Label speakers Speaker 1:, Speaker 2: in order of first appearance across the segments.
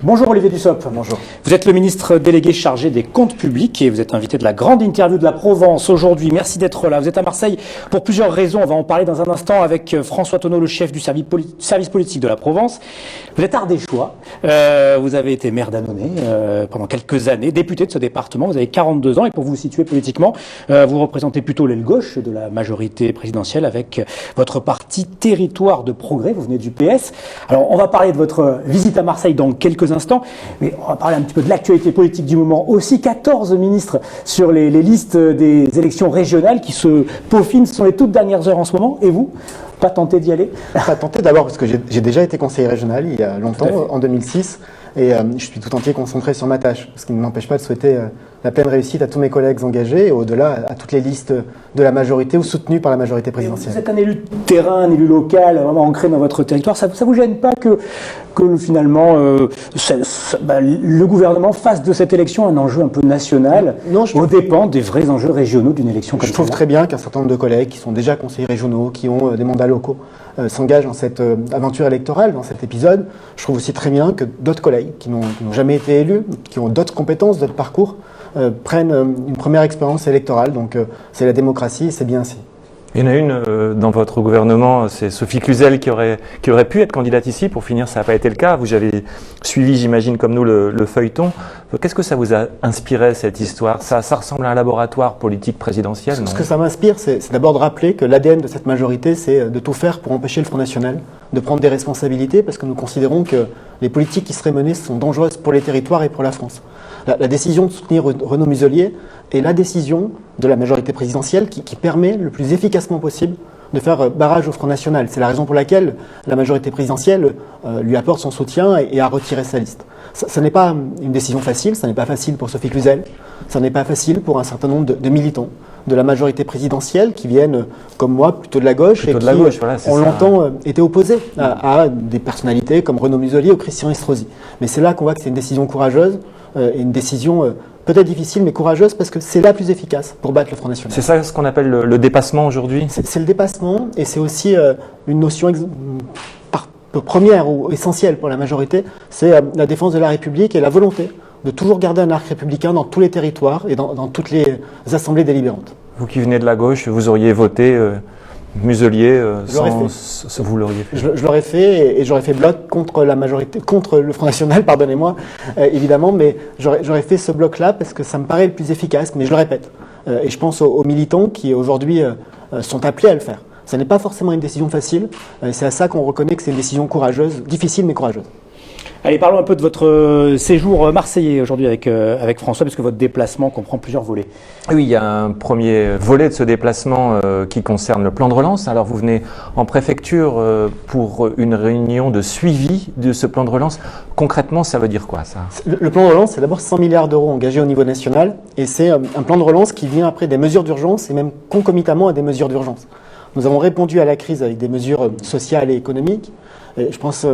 Speaker 1: Bonjour Olivier Dussopt. Bonjour. Vous êtes le ministre délégué chargé des comptes publics et vous êtes invité de la grande interview de la Provence aujourd'hui. Merci d'être là. Vous êtes à Marseille pour plusieurs raisons. On va en parler dans un instant avec François Tonneau, le chef du service politique de la Provence. Vous êtes ardéchois. Vous avez été maire d'Annonay pendant quelques années, député de ce département. Vous avez 42 ans et pour vous situer politiquement, vous représentez plutôt l'aile gauche de la majorité présidentielle avec votre parti Territoire de Progrès. Vous venez du PS. Alors, on va parler de votre visite à Marseille dans quelques instants, mais on va parler un petit peu de l'actualité politique du moment aussi. 14 ministres sur les listes des élections régionales qui se peaufinent. Ce sont les toutes dernières heures en ce moment. Et vous, pas tenté d'y aller?
Speaker 2: Pas tenté d'abord parce que j'ai déjà été conseiller régional il y a longtemps, en 2006, et je suis tout entier concentré sur ma tâche, ce qui ne m'empêche pas de souhaiter la pleine réussite à tous mes collègues engagés et au-delà à toutes les listes de la majorité ou soutenues par la majorité présidentielle.
Speaker 1: Vous êtes un élu de terrain, un élu local, vraiment ancré dans votre territoire. Ça vous gêne pas que finalement le gouvernement fasse de cette élection un enjeu un peu national, aux dépens des vrais enjeux régionaux d'une élection comme ça?
Speaker 2: Je trouve très bien qu'un certain nombre de collègues qui sont déjà conseillers régionaux, qui ont des mandats locaux, s'engagent dans cette aventure électorale, dans cet épisode. Je trouve aussi très bien que d'autres collègues qui n'ont jamais été élus, qui ont d'autres compétences, d'autres parcours, prennent une première expérience électorale. Donc c'est la démocratie et c'est bien ainsi.
Speaker 3: Il y en a une dans votre gouvernement, c'est Sophie Cluzel qui aurait pu être candidate ici. Pour finir, ça n'a pas été le cas. Vous avez suivi, j'imagine, comme nous, le feuilleton. Qu'est-ce que ça vous a inspiré, cette histoire? Ça ressemble à un laboratoire politique présidentiel, non?
Speaker 2: Ce que ça m'inspire, c'est d'abord de rappeler que l'ADN de cette majorité, c'est de tout faire pour empêcher le Front National de prendre des responsabilités, parce que nous considérons que les politiques qui seraient menées sont dangereuses pour les territoires et pour la France. La décision de soutenir Renaud Muselier est la décision de la majorité présidentielle qui permet le plus efficacement possible de faire barrage au Front National. C'est la raison pour laquelle la majorité présidentielle lui apporte son soutien et a retiré sa liste. Ce n'est pas une décision facile, ce n'est pas facile pour Sophie Cluzel, ce n'est pas facile pour un certain nombre de militants de la majorité présidentielle qui viennent, comme moi, plutôt de la gauche
Speaker 3: plutôt
Speaker 2: et
Speaker 3: qui, voilà,
Speaker 2: on l'entend, étaient opposés à des personnalités comme Renaud Muselier ou Christian Estrosi. Mais c'est là qu'on voit que c'est une décision courageuse et une décision peut-être difficile mais courageuse parce que c'est la plus efficace pour battre le Front National.
Speaker 3: C'est ça ce qu'on appelle le dépassement aujourd'hui?
Speaker 2: C'est le dépassement et c'est aussi une notion première ou essentielle pour la majorité, c'est la défense de la République et la volonté de toujours garder un arc républicain dans tous les territoires et dans toutes les assemblées délibérantes.
Speaker 3: Vous qui venez de la gauche, vous auriez voté Muselier vous l'auriez fait?
Speaker 2: Je l'aurais fait et j'aurais fait bloc contre la majorité, contre le Front National, pardonnez-moi, évidemment, mais j'aurais fait ce bloc-là parce que ça me paraît le plus efficace, mais je le répète. Et je pense aux militants qui aujourd'hui sont appelés à le faire. Ce n'est pas forcément une décision facile, c'est à ça qu'on reconnaît que c'est une décision courageuse, difficile mais courageuse.
Speaker 1: Allez, parlons un peu de votre séjour marseillais aujourd'hui avec François, parce que votre déplacement comprend plusieurs volets.
Speaker 3: Oui, il y a un premier volet de ce déplacement qui concerne le plan de relance. Alors, vous venez en préfecture pour une réunion de suivi de ce plan de relance. Concrètement, ça veut dire quoi, ça?
Speaker 2: Le plan de relance, c'est d'abord 100 milliards d'euros engagés au niveau national, et c'est un plan de relance qui vient après des mesures d'urgence et même concomitamment à des mesures d'urgence. Nous avons répondu à la crise avec des mesures sociales et économiques. Et je pense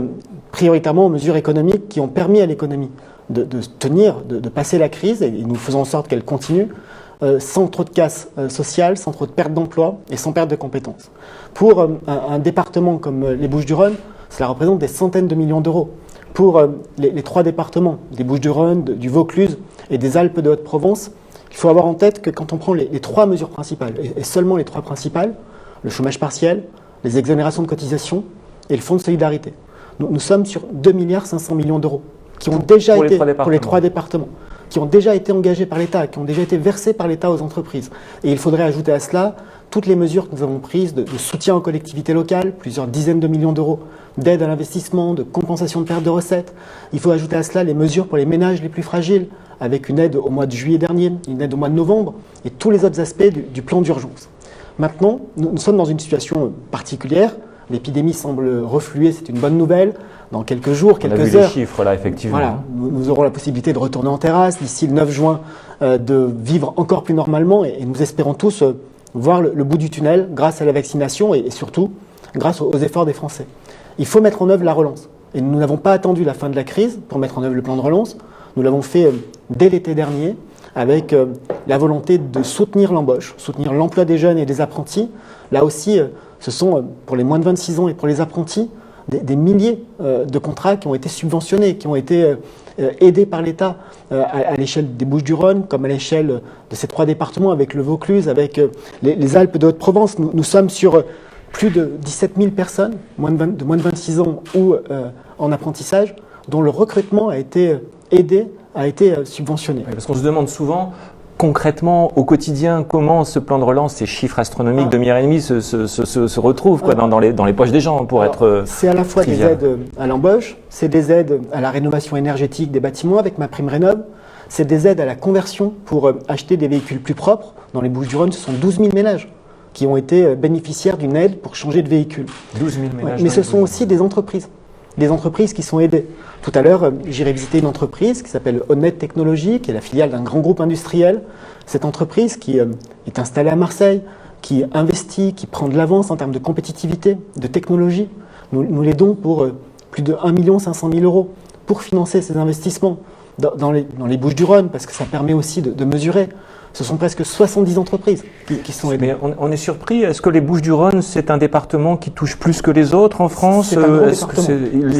Speaker 2: prioritairement aux mesures économiques qui ont permis à l'économie de tenir, de passer la crise, et nous faisons en sorte qu'elle continue, sans trop de casse sociale, sans trop de perte d'emploi et sans perte de compétences. Pour un département comme les Bouches-du-Rhône, cela représente des centaines de millions d'euros. Pour les trois départements, des Bouches-du-Rhône, du Vaucluse et des Alpes de Haute-Provence, il faut avoir en tête que quand on prend les trois mesures principales, et seulement les trois principales, le chômage partiel, les exonérations de cotisations et le fonds de solidarité. Nous sommes sur 2,5 milliards d'euros qui ont déjà été, pour les trois départements, qui ont déjà été engagés par l'État, qui ont déjà été versés par l'État aux entreprises. Et il faudrait ajouter à cela toutes les mesures que nous avons prises de soutien aux collectivités locales, plusieurs dizaines de millions d'euros d'aide à l'investissement, de compensation de perte de recettes. Il faut ajouter à cela les mesures pour les ménages les plus fragiles, avec une aide au mois de juillet dernier, une aide au mois de novembre, et tous les autres aspects du plan d'urgence. Maintenant, nous sommes dans une situation particulière. L'épidémie semble refluer, c'est une bonne nouvelle. Dans quelques jours, quelques heures,
Speaker 3: on a vu les chiffres là, effectivement.
Speaker 2: Voilà, nous aurons la possibilité de retourner en terrasse d'ici le 9 juin, de vivre encore plus normalement et nous espérons tous voir le bout du tunnel grâce à la vaccination et surtout grâce aux efforts des Français. Il faut mettre en œuvre la relance. Et nous n'avons pas attendu la fin de la crise pour mettre en œuvre le plan de relance. Nous l'avons fait dès l'été dernier avec la volonté de soutenir l'embauche, soutenir l'emploi des jeunes et des apprentis. Là aussi, ce sont pour les moins de 26 ans et pour les apprentis des milliers de contrats qui ont été subventionnés, qui ont été aidés par l'État à l'échelle des Bouches-du-Rhône, comme à l'échelle de ces 3 départements, avec le Vaucluse, avec les Alpes de Haute-Provence. Nous sommes sur plus de 17 000 personnes, de moins de 26 ans ou en apprentissage, dont le recrutement a été aidé, a été subventionné.
Speaker 3: Oui, parce qu'on se demande souvent, concrètement, au quotidien, comment ce plan de relance, ces chiffres astronomiques de 1,5 milliard se retrouvent dans les poches des gens pour être
Speaker 2: C'est à la fois
Speaker 3: trivial.
Speaker 2: des aides à l'embauche, c'est des aides à la rénovation énergétique des bâtiments avec ma prime Rénov', c'est des aides à la conversion pour acheter des véhicules plus propres. Dans les Bouches-du-Rhône, ce sont 12 000 ménages qui ont été bénéficiaires d'une aide pour changer de véhicule.
Speaker 3: 12 000 ménages.
Speaker 2: Mais ce sont aussi des entreprises qui sont aidées. Tout à l'heure, j'irai visiter une entreprise qui s'appelle Honnête Technologies, qui est la filiale d'un grand groupe industriel. Cette entreprise qui est installée à Marseille, qui investit, qui prend de l'avance en termes de compétitivité, de technologie. Nous l'aidons pour plus de 1 500 000 € pour financer ces investissements dans les Bouches-du-Rhône, parce que ça permet aussi de mesurer. Ce sont presque 70 entreprises qui sont aidées.
Speaker 3: Mais on est surpris. Est-ce que les Bouches-du-Rhône, c'est un département qui touche plus que les autres en France?
Speaker 2: C'est un grand département.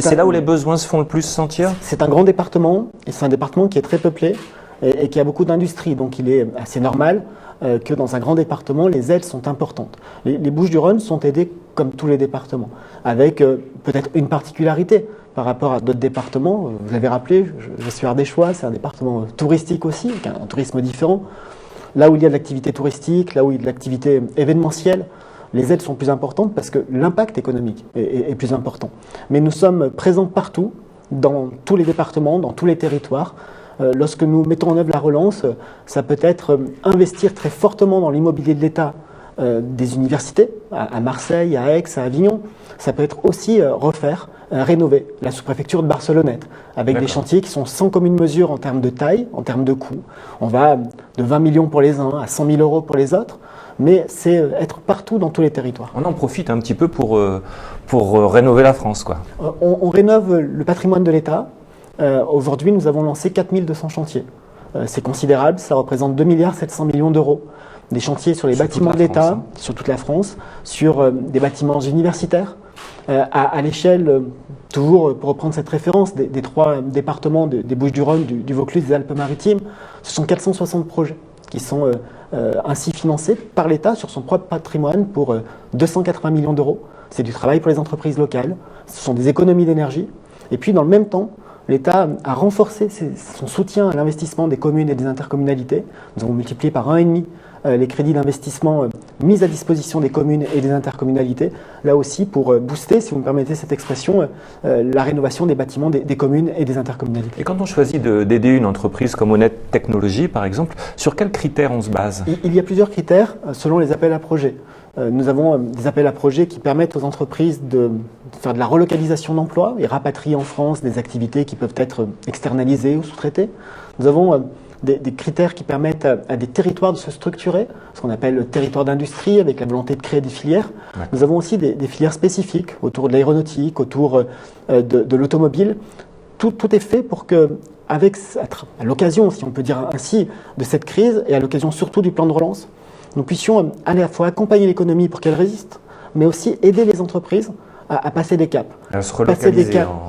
Speaker 3: C'est là où les besoins se font le plus sentir?
Speaker 2: C'est un grand département, et c'est un département qui est très peuplé et qui a beaucoup d'industries. Donc il est assez normal que dans un grand département, les aides sont importantes. Les Bouches-du-Rhône sont aidées comme tous les départements, avec peut-être une particularité par rapport à d'autres départements. Vous l'avez rappelé, je suis ardéchois, c'est un département touristique aussi, avec un tourisme différent. Là où il y a de l'activité touristique, là où il y a de l'activité événementielle, les aides sont plus importantes parce que l'impact économique est plus important. Mais nous sommes présents partout, dans tous les départements, dans tous les territoires. Lorsque nous mettons en œuvre la relance, ça peut être investir très fortement dans l'immobilier de l'État des universités, à Marseille, à Aix, à Avignon. Ça peut être aussi rénover la sous-préfecture de Barcelonnette, avec des chantiers qui sont sans commune mesure en termes de taille, en termes de coût. On va de 20 millions pour les uns à 100 000 € pour les autres, mais c'est être partout dans tous les territoires.
Speaker 3: On en profite un petit peu pour rénover la France, quoi.
Speaker 2: On rénove le patrimoine de l'État. Aujourd'hui, nous avons lancé 4 200 chantiers. C'est considérable, ça représente 2,7 milliards d'euros. Des chantiers sur les bâtiments de l'État, sur toute la France, sur des bâtiments universitaires, à l'échelle, toujours pour reprendre cette référence, des 3 départements des Bouches-du-Rhône, du Vaucluse, des Alpes-Maritimes, ce sont 460 projets qui sont ainsi financés par l'État sur son propre patrimoine pour 280 millions d'euros. C'est du travail pour les entreprises locales, ce sont des économies d'énergie. Et puis dans le même temps, l'État a renforcé son soutien à l'investissement des communes et des intercommunalités. Nous avons multiplié par 1,5 les crédits d'investissement mis à disposition des communes et des intercommunalités, là aussi pour booster, si vous me permettez cette expression, la rénovation des bâtiments des communes et des intercommunalités.
Speaker 3: Et quand on choisit d'aider une entreprise comme Honnête Technologies, par exemple, sur quels critères on se base?
Speaker 2: Il y a plusieurs critères selon les appels à projets. Nous avons des appels à projets qui permettent aux entreprises de faire de la relocalisation d'emplois et rapatrier en France des activités qui peuvent être externalisées ou sous-traitées. Nous avons des critères qui permettent à des territoires de se structurer, ce qu'on appelle le territoire d'industrie, avec la volonté de créer des filières. Ouais. Nous avons aussi des filières spécifiques autour de l'aéronautique, autour de l'automobile. Tout est fait pour que, à l'occasion, si on peut dire ainsi, de cette crise et à l'occasion surtout du plan de relance, nous puissions à la fois accompagner l'économie pour qu'elle résiste, mais aussi aider les entreprises à passer des caps.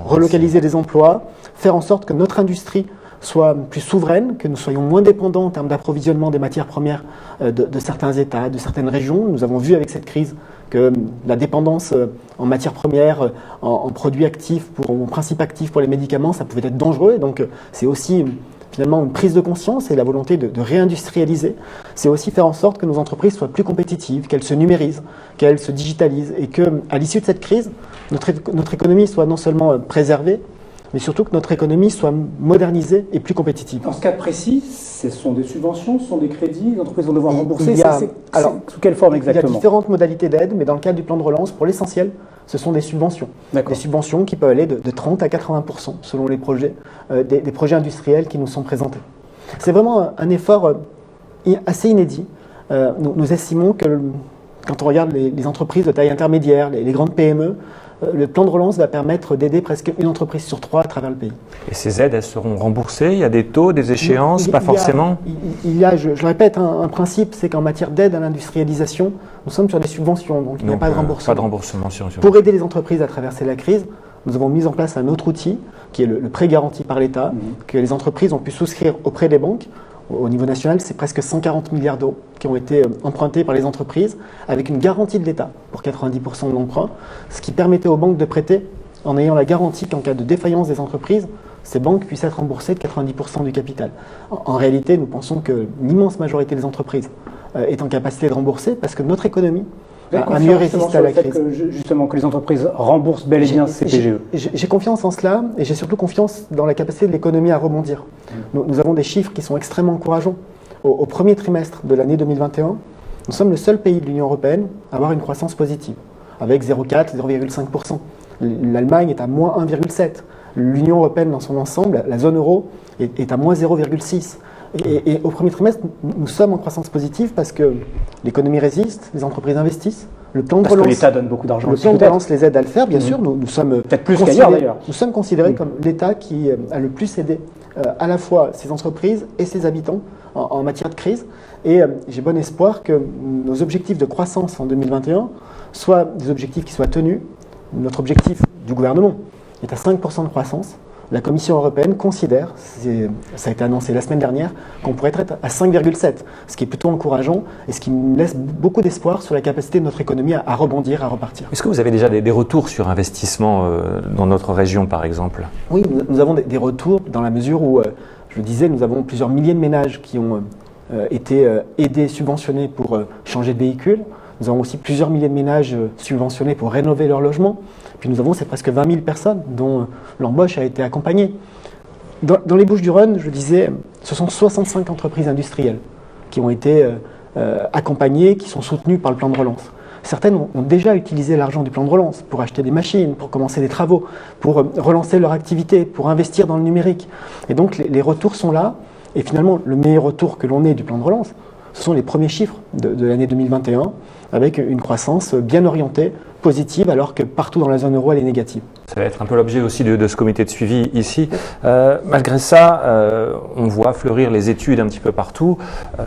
Speaker 2: Relocaliser des emplois, faire en sorte que notre industrie soit plus souveraine, que nous soyons moins dépendants en termes d'approvisionnement des matières premières de certains États, de certaines régions. Nous avons vu avec cette crise que la dépendance en matières premières, en produits actifs, en principes actifs pour les médicaments, ça pouvait être dangereux. Donc c'est aussi finalement une prise de conscience et la volonté de réindustrialiser. C'est aussi faire en sorte que nos entreprises soient plus compétitives, qu'elles se numérisent, qu'elles se digitalisent et qu'à l'issue de cette crise, notre économie soit non seulement préservée, mais surtout que notre économie soit modernisée et plus compétitive.
Speaker 1: Dans ce cas précis, ce sont des subventions, ce sont des crédits, les entreprises vont devoir rembourser. Sous quelle forme exactement?
Speaker 2: Il y a différentes modalités d'aide, mais dans le cadre du plan de relance, pour l'essentiel, ce sont des subventions. Des subventions qui peuvent aller de 30 à 80% selon les projets, des projets industriels qui nous sont présentés. C'est vraiment un effort assez inédit. Nous estimons que quand on regarde les entreprises de taille intermédiaire, les grandes PME, Le plan de relance va permettre d'aider presque une entreprise sur 3 à travers le pays.
Speaker 3: Et ces aides, elles seront remboursées? Il y a des taux, des échéances? Pas forcément?
Speaker 2: Il y a, je le répète, un principe, c'est qu'en matière d'aide à l'industrialisation, nous sommes sur des subventions, donc il n'y a pas de remboursement.
Speaker 3: Pas de remboursement sur.
Speaker 2: Pour aider les entreprises à traverser la crise, nous avons mis en place un autre outil, qui est le prêt garanti par l'État, que les entreprises ont pu souscrire auprès des banques. Au niveau national, c'est presque 140 milliards d'euros qui ont été empruntés par les entreprises avec une garantie de l'État pour 90% de l'emprunt, ce qui permettait aux banques de prêter en ayant la garantie qu'en cas de défaillance des entreprises, ces banques puissent être remboursées de 90% du capital. En réalité, nous pensons que l'immense majorité des entreprises est en capacité de rembourser parce que notre économie a mieux résisté à la crise.
Speaker 1: Justement, que les entreprises remboursent bel et bien ces PGE.
Speaker 2: J'ai confiance en cela et j'ai surtout confiance dans la capacité de l'économie à rebondir. Nous avons des chiffres qui sont extrêmement encourageants. Au premier trimestre de l'année 2021, nous sommes le seul pays de l'Union européenne à avoir une croissance positive, avec 0,4, 0,5%. L'Allemagne est à moins 1,7%. L'Union européenne dans son ensemble, la zone euro, est à moins 0,6%. Et au premier trimestre, nous sommes en croissance positive parce que l'économie résiste, les entreprises investissent. Le plan de relance,
Speaker 1: que l'État donne beaucoup d'argent.
Speaker 2: Le plan de relance les aide à le faire, bien sûr. Nous sommes
Speaker 1: peut-être plus qu'ailleurs d'ailleurs.
Speaker 2: Nous sommes considérés comme l'État qui a le plus aidé à la fois ses entreprises et ses habitants en matière de crise. Et j'ai bon espoir que nos objectifs de croissance en 2021 soient des objectifs qui soient tenus. Notre objectif du gouvernement est à 5% de croissance. La Commission européenne considère, ça a été annoncé la semaine dernière, qu'on pourrait être à 5,7, ce qui est plutôt encourageant et ce qui nous laisse beaucoup d'espoir sur la capacité de notre économie à rebondir, à repartir.
Speaker 3: Est-ce que vous avez déjà des retours sur investissement dans notre région, par exemple?
Speaker 2: Oui, nous avons des retours dans la mesure où, je le disais, nous avons plusieurs milliers de ménages qui ont été aidés, subventionnés pour changer de véhicule. Nous avons aussi plusieurs milliers de ménages subventionnés pour rénover leur logement. Puis nous avons ces presque 20 000 personnes dont l'embauche a été accompagnée. Dans les Bouches-du-Rhône, je disais, ce sont 65 entreprises industrielles qui ont été accompagnées, qui sont soutenues par le plan de relance. Certaines ont déjà utilisé l'argent du plan de relance pour acheter des machines, pour commencer des travaux, pour relancer leur activité, pour investir dans le numérique. Et donc les retours sont là. Et finalement, le meilleur retour que l'on ait du plan de relance, ce sont les premiers chiffres de l'année 2021, avec une croissance bien orientée, positive, alors que partout dans la zone euro, elle est négative.
Speaker 3: Ça va être un peu l'objet aussi de ce comité de suivi ici. Malgré ça, on voit fleurir les études un petit peu partout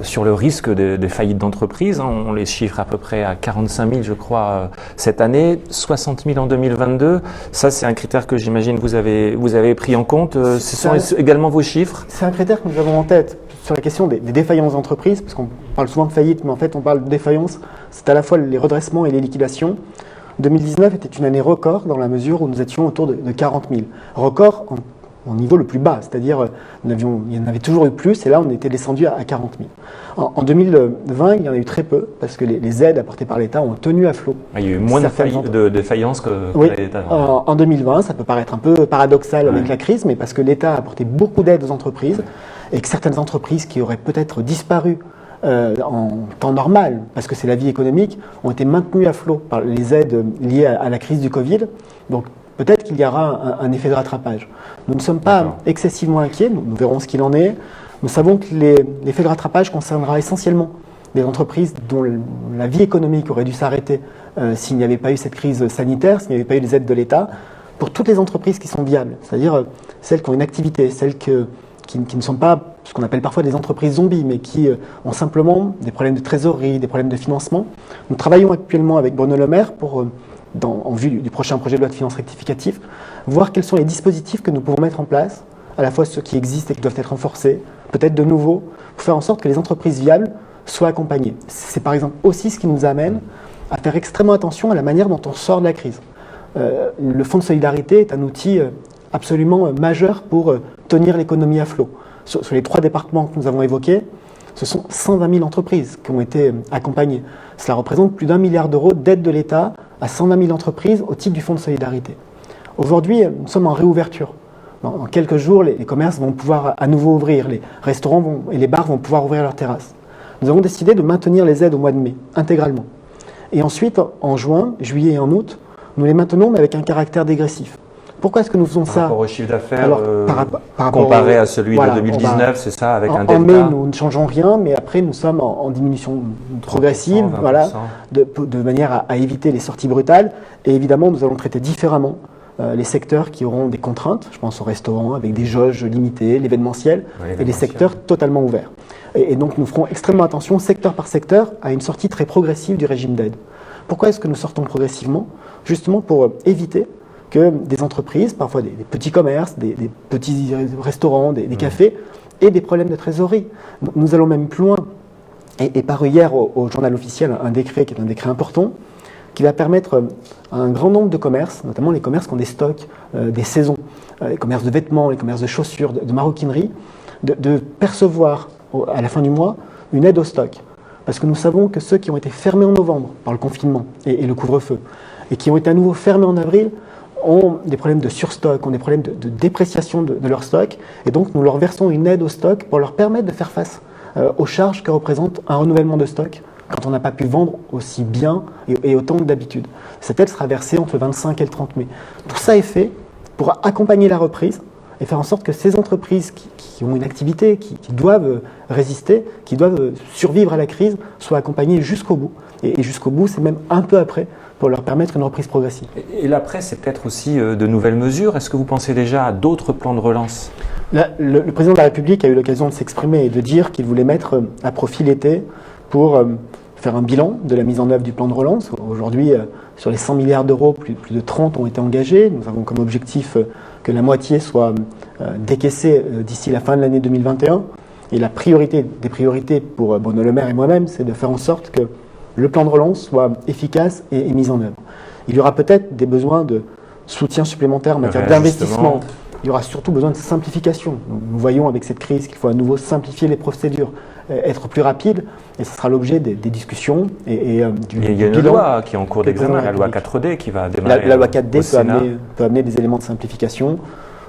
Speaker 3: sur le risque de faillite d'entreprise. On les chiffre à peu près à 45 000, je crois, cette année, 60 000 en 2022. Ça, c'est un critère que j'imagine vous avez pris en compte. Ce sont également vos chiffres?
Speaker 2: C'est un critère que nous avons en tête sur la question des défaillances d'entreprise, parce qu'on parle souvent de faillite, mais en fait, on parle de défaillance. C'est à la fois les redressements et les liquidations. 2019 était une année record dans la mesure où nous étions autour de 40 000. Record au niveau le plus bas, c'est-à-dire il y en avait toujours eu plus et là on était descendu à 40 000. En 2020, il y en a eu très peu parce que les aides apportées par l'État ont tenu à flot.
Speaker 3: Il y a eu moins de défaillances que l'État.
Speaker 2: En 2020, ça peut paraître un peu paradoxal avec la crise, mais parce que l'État a apporté beaucoup d'aides aux entreprises et que certaines entreprises qui auraient peut-être disparu en temps normal, parce que c'est la vie économique, ont été maintenues à flot par les aides liées à la crise du Covid. Donc peut-être qu'il y aura un effet de rattrapage. Nous ne sommes pas excessivement inquiets, nous verrons ce qu'il en est. Nous savons que l'effet de rattrapage concernera essentiellement des entreprises dont la vie économique aurait dû s'arrêter s'il n'y avait pas eu cette crise sanitaire, s'il n'y avait pas eu les aides de l'État. Pour toutes les entreprises qui sont viables, c'est-à-dire celles qui ont une activité, celles qui ne sont pas ce qu'on appelle parfois des entreprises zombies, mais qui ont simplement des problèmes de trésorerie, des problèmes de financement. Nous travaillons actuellement avec Bruno Le Maire en vue du prochain projet de loi de finances rectificatif, voir quels sont les dispositifs que nous pouvons mettre en place, à la fois ceux qui existent et qui doivent être renforcés, peut-être de nouveaux, pour faire en sorte que les entreprises viables soient accompagnées. C'est par exemple aussi ce qui nous amène à faire extrêmement attention à la manière dont on sort de la crise. Le Fonds de solidarité est un outil absolument majeur pour tenir l'économie à flot. Sur les 3 départements que nous avons évoqués, ce sont 120 000 entreprises qui ont été accompagnées. Cela représente plus d'1 milliard d'euros d'aide de l'État à 120 000 entreprises au titre du Fonds de solidarité. Aujourd'hui, nous sommes en réouverture. Dans quelques jours, les commerces vont pouvoir à nouveau ouvrir, les restaurants et les bars vont pouvoir ouvrir leurs terrasses. Nous avons décidé de maintenir les aides au mois de mai, intégralement. Et ensuite, en juin, juillet et en août, nous les maintenons, mais avec un caractère dégressif. pourquoi est-ce que nous faisons
Speaker 3: Par
Speaker 2: ça?
Speaker 3: rapport au chiffre d'affaires
Speaker 2: Alors,
Speaker 3: comparé à celui de 2019, c'est ça, avec un delta?
Speaker 2: En mai, nous ne changeons rien, mais après, nous sommes en diminution progressive,
Speaker 3: 20%.
Speaker 2: voilà, de manière à éviter les sorties brutales. Et évidemment, nous allons traiter différemment les secteurs qui auront des contraintes, je pense aux restaurants avec des jauges limitées, l'événementiel, et les secteurs totalement ouverts. Et donc, nous ferons extrêmement attention, secteur par secteur, à une sortie très progressive du régime d'aide. Pourquoi est-ce que nous sortons progressivement? Justement pour éviter que des entreprises, parfois des petits commerces, des petits restaurants, des cafés, aient des problèmes de trésorerie. Nous allons même plus loin. Et paru hier au journal officiel un décret qui est un décret important, qui va permettre à un grand nombre de commerces, notamment les commerces qui ont des stocks, des saisons, les commerces de vêtements, les commerces de chaussures, de maroquinerie, de percevoir à la fin du mois une aide au stock. Parce que nous savons que ceux qui ont été fermés en novembre par le confinement et le couvre-feu, et qui ont été à nouveau fermés en avril, ont des problèmes de surstock, ont des problèmes de dépréciation de leur stock, et donc nous leur versons une aide au stock pour leur permettre de faire face aux charges que représente un renouvellement de stock quand on n'a pas pu vendre aussi bien et autant que d'habitude. Cette aide sera versée entre le 25 et le 30 mai. Tout ça est fait pour accompagner la reprise et faire en sorte que ces entreprises qui ont une activité, qui doivent résister, qui doivent survivre à la crise, soient accompagnées jusqu'au bout. Et jusqu'au bout, c'est même un peu après, pour leur permettre une reprise progressive.
Speaker 3: Et l'après, c'est peut-être aussi de nouvelles mesures. Est-ce que vous pensez déjà à d'autres plans de relance?
Speaker 2: Le président de la République a eu l'occasion de s'exprimer et de dire qu'il voulait mettre à profit l'été pour faire un bilan de la mise en œuvre du plan de relance. Aujourd'hui, sur les 100 milliards d'euros, plus de 30 ont été engagés. Nous avons comme objectif que la moitié soit décaissée d'ici la fin de l'année 2021. Et la priorité des priorités pour Bruno Le Maire et moi-même, c'est de faire en sorte que le plan de relance soit efficace et mis en œuvre. Il y aura peut-être des besoins de soutien supplémentaire en matière d'investissement. Il y aura surtout besoin de simplification. Nous voyons avec cette crise qu'il faut à nouveau simplifier les procédures, être plus rapide, et ce sera l'objet des discussions et du bilan.
Speaker 3: Il y a une loi qui est en cours d'examen, la loi 4D, qui va démarrer.
Speaker 2: La loi 4D peut amener des éléments de simplification.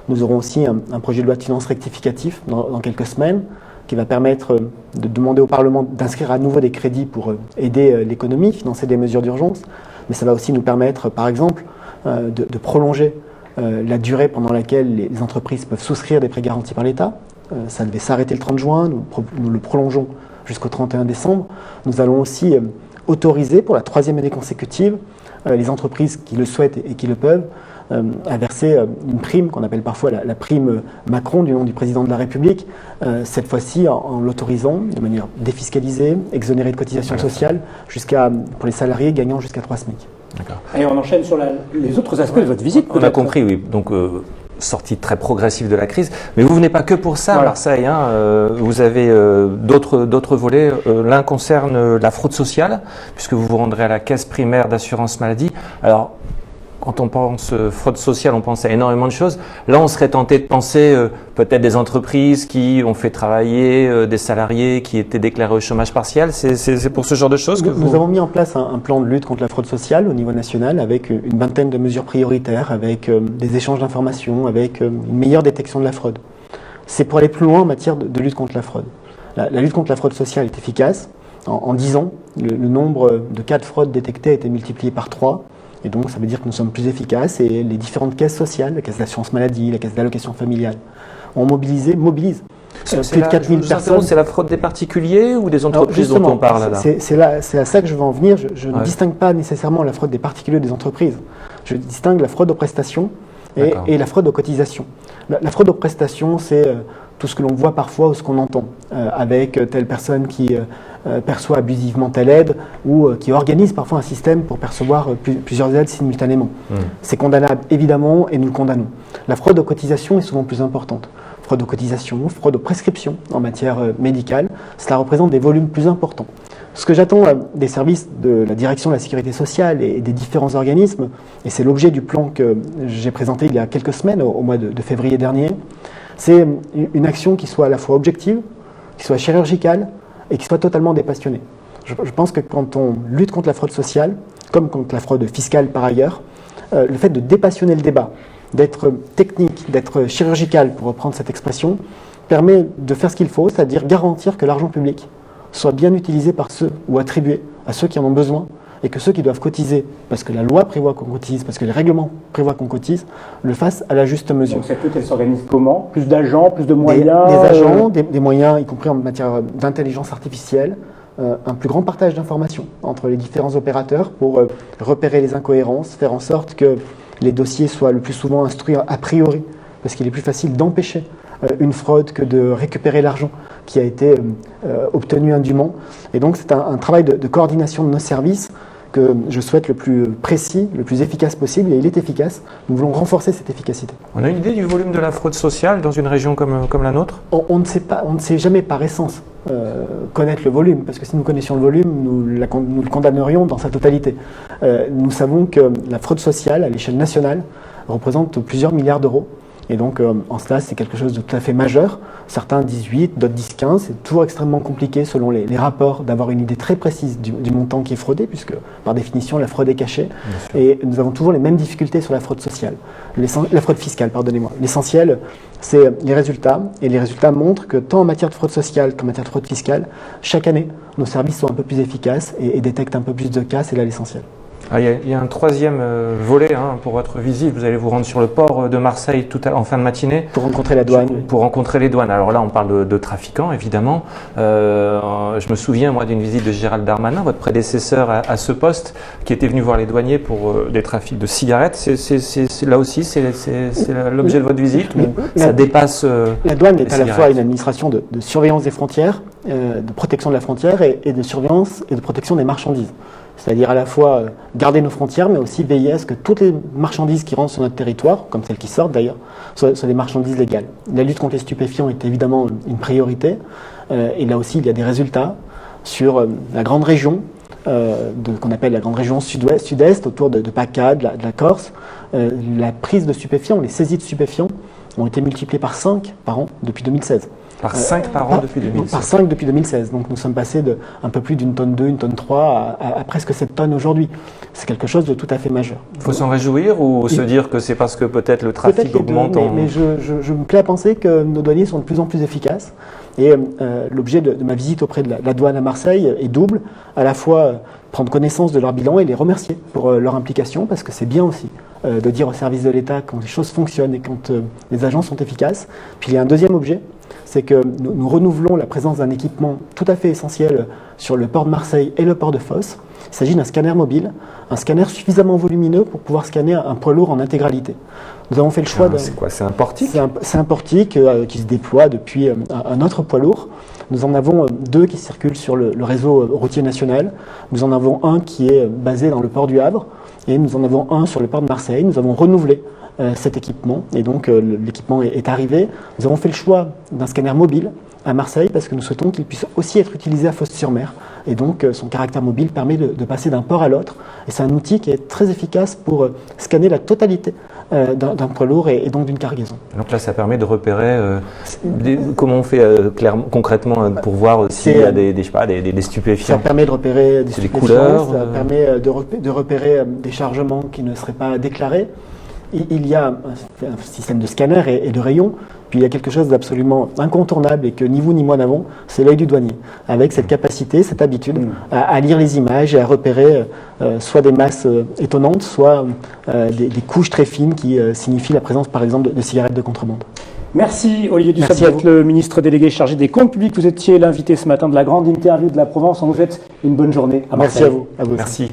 Speaker 2: Nous aurons aussi un projet de loi de finances rectificatif dans quelques semaines, qui va permettre de demander au Parlement d'inscrire à nouveau des crédits pour aider l'économie, financer des mesures d'urgence. Mais ça va aussi nous permettre, par exemple, de prolonger la durée pendant laquelle les entreprises peuvent souscrire des prêts garantis par l'État. Ça devait s'arrêter le 30 juin, nous le prolongeons jusqu'au 31 décembre. Nous allons aussi autoriser pour la 3e année consécutive les entreprises qui le souhaitent et qui le peuvent à verser une prime qu'on appelle parfois la prime Macron du nom du président de la République, cette fois-ci en l'autorisant de manière défiscalisée, exonérée de cotisations sociales, pour les salariés gagnant jusqu'à 3 SMIC.
Speaker 1: D'accord. Et on enchaîne sur les autres aspects de votre visite.
Speaker 3: On a compris, oui. Donc, sortie très progressive de la crise. Mais vous venez pas que pour ça, voilà. Marseille. Vous avez d'autres volets. L'un concerne la fraude sociale, puisque vous vous rendrez à la caisse primaire d'assurance maladie. Alors, quand on pense fraude sociale, on pense à énormément de choses. Là, on serait tenté de penser peut-être des entreprises qui ont fait travailler des salariés qui étaient déclarés au chômage partiel. C'est pour ce genre de choses que
Speaker 2: Nous avons mis en place un plan de lutte contre la fraude sociale au niveau national avec une vingtaine de mesures prioritaires, avec des échanges d'informations, avec une meilleure détection de la fraude. C'est pour aller plus loin en matière de lutte contre la fraude. La lutte contre la fraude sociale est efficace. En 10 ans, le nombre de cas de fraude détectés a été multiplié par 3. Et donc, ça veut dire que nous sommes plus efficaces et les différentes caisses sociales, la caisse d'assurance maladie, la caisse d'allocation familiale, mobilisent plus de 4000 personnes.
Speaker 3: C'est la fraude des particuliers ou des entreprises dont on parle là?
Speaker 2: C'est à ça que je veux en venir. Je ne distingue pas nécessairement la fraude des particuliers des entreprises. Je distingue la fraude aux prestations et la fraude aux cotisations. La fraude aux prestations, c'est tout ce que l'on voit parfois ou ce qu'on entend avec telle personne qui perçoit abusivement telle aide ou qui organise parfois un système pour percevoir plusieurs aides simultanément. C'est condamnable évidemment et nous le condamnons. La fraude aux cotisations est souvent plus importante. Fraude aux cotisations, fraude aux prescriptions en matière médicale, cela représente des volumes plus importants. Ce que j'attends des services de la direction de la sécurité sociale et des différents organismes, et c'est l'objet du plan que j'ai présenté il y a quelques semaines, au mois de février dernier, c'est une action qui soit à la fois objective, qui soit chirurgicale et qui soit totalement dépassionnée. Je pense que quand on lutte contre la fraude sociale, comme contre la fraude fiscale par ailleurs, le fait de dépassionner le débat, d'être technique, d'être chirurgical, pour reprendre cette expression, permet de faire ce qu'il faut, c'est-à-dire garantir que l'argent public soit bien utilisé par ceux ou attribué à ceux qui en ont besoin et que ceux qui doivent cotiser, parce que la loi prévoit qu'on cotise, parce que les règlements prévoient qu'on cotise, le fassent à la juste mesure.
Speaker 1: Donc cette lutte, elle s'organise comment? Plus d'agents, plus de moyens?
Speaker 2: Des agents, des moyens, y compris en matière d'intelligence artificielle, un plus grand partage d'informations entre les différents opérateurs pour repérer les incohérences, faire en sorte que les dossiers soient le plus souvent instruits a priori, parce qu'il est plus facile d'empêcher une fraude que de récupérer l'argent qui a été obtenu indûment. Et donc c'est un travail de coordination de nos services que je souhaite le plus précis, le plus efficace possible, et il est efficace. Nous voulons renforcer cette efficacité.
Speaker 3: On a une idée du volume de la fraude sociale dans une région comme la nôtre?
Speaker 2: On ne sait pas, on ne sait jamais par essence connaître le volume, parce que si nous connaissions le volume, nous le condamnerions dans sa totalité. Nous savons que la fraude sociale à l'échelle nationale représente plusieurs milliards d'euros. Et donc, en cela, c'est quelque chose de tout à fait majeur. Certains disent 8, d'autres disent 15. C'est toujours extrêmement compliqué, selon les rapports, d'avoir une idée très précise du montant qui est fraudé, puisque, par définition, la fraude est cachée. Et nous avons toujours les mêmes difficultés sur la fraude sociale. La fraude fiscale, pardonnez-moi. L'essentiel, c'est les résultats. Et les résultats montrent que, tant en matière de fraude sociale qu'en matière de fraude fiscale, chaque année, nos services sont un peu plus efficaces et détectent un peu plus de cas. C'est là l'essentiel.
Speaker 3: Ah, il y a un troisième volet pour votre visite. Vous allez vous rendre sur le port de Marseille en fin de matinée.
Speaker 2: Pour rencontrer la douane.
Speaker 3: Pour rencontrer les douanes. Alors là, on parle de trafiquants, évidemment. Je me souviens, moi, d'une visite de Gérald Darmanin, votre prédécesseur à ce poste, qui était venu voir les douaniers pour des trafics de cigarettes. Là aussi, c'est l'objet de votre visite ou ça dépasse
Speaker 2: la douane est à la fois une administration de surveillance des frontières, de protection de la frontière et de surveillance et de protection des marchandises. C'est-à-dire à la fois garder nos frontières, mais aussi veiller à ce que toutes les marchandises qui rentrent sur notre territoire, comme celles qui sortent d'ailleurs, soient des marchandises légales. La lutte contre les stupéfiants est évidemment une priorité, et là aussi il y a des résultats sur la grande région, qu'on appelle la grande région sud-est, autour de PACA, de la Corse. La prise de stupéfiants, les saisies de stupéfiants ont été multipliées par 5 par an depuis 2016.
Speaker 3: Par 5 par an depuis 2016.
Speaker 2: Par 5 depuis 2016. Donc nous sommes passés de un peu plus d'une tonne 2, une tonne 3 à presque 7 tonnes aujourd'hui. C'est quelque chose de tout à fait majeur.
Speaker 3: Il faut s'en réjouir ou se dire que c'est parce que peut-être le trafic augmente
Speaker 2: mais je me plais à penser que nos douaniers sont de plus en plus efficaces. Et l'objet de ma visite auprès de la douane à Marseille est double. À la fois prendre connaissance de leur bilan et les remercier pour leur implication, parce que c'est bien aussi de dire au service de l'État quand les choses fonctionnent et quand les agents sont efficaces. Puis il y a un deuxième objet, c'est que nous renouvelons la présence d'un équipement tout à fait essentiel sur le port de Marseille et le port de Fos. Il s'agit d'un scanner mobile, un scanner suffisamment volumineux pour pouvoir scanner un poids lourd en intégralité. Nous avons fait le choix
Speaker 3: C'est quoi? C'est un portique?
Speaker 2: C'est un portique qui se déploie depuis un autre poids lourd. Nous en avons 2 qui circulent sur le réseau routier national. Nous en avons un qui est basé dans le port du Havre et nous en avons un sur le port de Marseille. Nous avons renouvelé cet équipement et donc l'équipement est arrivé. Nous avons fait le choix d'un scanner mobile à Marseille parce que nous souhaitons qu'il puisse aussi être utilisé à Fos-sur-Mer et donc son caractère mobile permet de passer d'un port à l'autre et c'est un outil qui est très efficace pour scanner la totalité d'un poids lourd et donc d'une cargaison.
Speaker 3: Donc là ça permet de repérer comment on fait concrètement pour voir s'il y a des stupéfiants.
Speaker 2: Ça permet de repérer des stupéfiants,
Speaker 3: couleurs,
Speaker 2: ça permet de repérer des chargements qui ne seraient pas déclarés. Il y a un système de scanner et de rayons, puis il y a quelque chose d'absolument incontournable et que ni vous ni moi n'avons, c'est l'œil du douanier, avec cette capacité, cette habitude à lire les images et à repérer soit des masses étonnantes, soit des couches très fines qui signifient la présence par exemple de cigarettes de contrebande.
Speaker 1: Merci Olivier Dussopt, vous êtes le ministre délégué chargé des comptes publics. Vous étiez l'invité ce matin de la grande interview de la Provence. On vous souhaite une bonne journée à Marseille.
Speaker 2: Merci à vous.
Speaker 3: Merci.